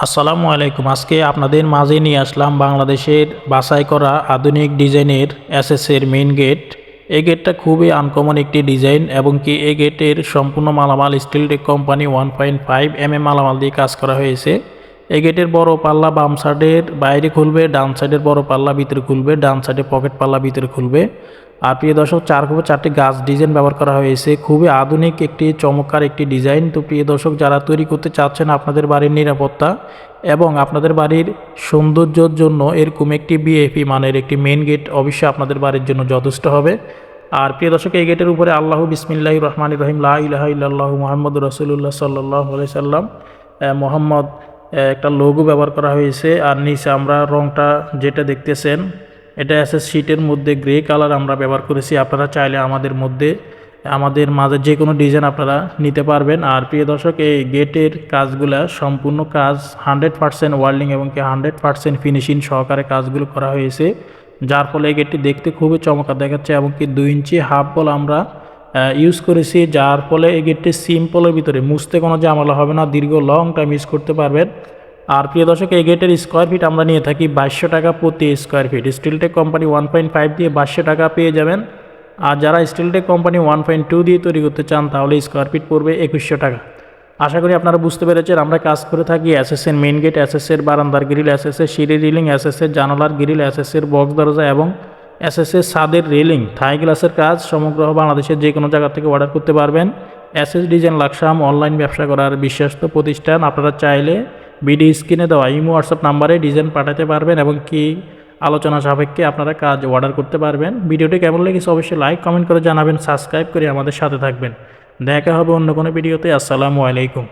আসসালামু আলাইকুম। আজকে আপনাদের মাঝে নিয়ে আসলাম বাংলাদেশের বাছাই করা আধুনিক ডিজাইনের এসএসের মেইন গেট। এই গেটটা খুবই আনকমন একটি ডিজাইন এবং কি এই গেটের সম্পূর্ণ মালামাল স্টিলটেক কোম্পানি 1.5 মালামাল দিয়ে কাজ করা হয়েছে। এই গেটের বড় পাল্লা বাম সাইডের বাইরে খুলবে, ডান সাইডের বড় পাল্লা ভিতরে খুলবে, ডান সাইডে পকেট পাল্লা ভিতরে খুলবে। আর প্রিয় দর্শক, 4x4টি গাছ ডিজাইন ব্যবহার করা হয়েছে। খুবই আধুনিক একটি চমৎকার একটি ডিজাইন। তো প্রিয় দর্শক, যারা তৈরি করতে চাচ্ছেন আপনাদের বাড়ির নিরাপত্তা এবং আপনাদের বাড়ির সৌন্দর্যের জন্য এরকম একটি বিএপি মানের একটি মেন গেট অবশ্যই আপনাদের বাড়ির জন্য যথেষ্ট হবে। আর প্রিয় দর্শক, এই গেটের উপরে আল্লাহ বিসমিল্লাহির রহমানির রহিম লা ইলাহা ইল্লাল্লাহু মুহাম্মাদুর রাসূলুল্লাহ সাল্লাল্লাহু আলাইহি সাল্লাম মোহাম্মদ একটা লোগো ব্যবহার করা হয়েছে। আর নিচে আমরা রংটা যেটা দেখতেছেন, এটা এসএস শীটের মধ্যে গ্রে কালার আমরা ব্যবহার করেছি। আপনারা চাইলে আমাদের মাঝে যে কোনো ডিজাইন আপনারা নিতে পারবেন। আর প্রিয় দর্শক, এই গেটের কাজগুলা সম্পূর্ণ কাজ 100% ওয়ার্ল্ডিং এবং কি 100% ফিনিশিং সহকারে কাজগুলো করা হয়েছে, যার ফলে এই গেটটি দেখতে খুবই চমৎকার দেখাচ্ছে। এবং কি 2 ইঞ্চি হাফ বল আমরা ইউজ করেছি, যার ফলে এই গেটটি সিম্পলের ভিতরে মুছতে কোনো ঝামেলা হবে না, দীর্ঘ লং টাইম ইউজ করতে পারবেন। আর প্রিয় দর্শক, এই গেটের স্কোয়ার ফিট আমরা নিয়ে থাকি 2200 টাকা প্রতি স্কোয়ার ফিট। স্টিলটেক কোম্পানি 1.5 দিয়ে 2200 টাকা পেয়ে যাবেন। আর যারা স্টিলটেক কোম্পানি 1.2 দিয়ে তৈরি করতে চান তাহলে স্কোয়ার ফিট পড়বে 2100 টাকা। আশা করি আপনারা বুঝতে পেরেছেন। আমরা কাজ করে থাকি এসএসের মেইন গেট, এসএসের বারান্দার গ্রিল, এসএসের সিঁড়ি রিলিং, এসএসের জানালার গ্রিল, এসএসের বক্স দরজা এবং এসএসের ছাদের রেলিং, থাই গ্লাসের কাজ সমগ্র বাংলাদেশের যে কোনো জায়গা থেকে অর্ডার করতে পারবেন। এসএস ডিজাইন লাকসাম অনলাইন ব্যবসা করার বিশ্বস্ত প্রতিষ্ঠান। আপনারা চাইলে ভিডিও স্ক্রিনে দেওয়া ইমো হোয়াটসঅ্যাপ নাম্বারে ডিজাইন পাঠাতে পারবেন এবং কি আলোচনা সাপেক্ষে আপনারা কাজ অর্ডার করতে পারবেন। ভিডিওটি কেমন লেগেছে অবশ্যই লাইক কমেন্ট করে জানাবেন, সাবস্ক্রাইব করে আমাদের সাথে থাকবেন। দেখা হবে অন্য কোনো ভিডিওতে। আসসালামু আলাইকুম।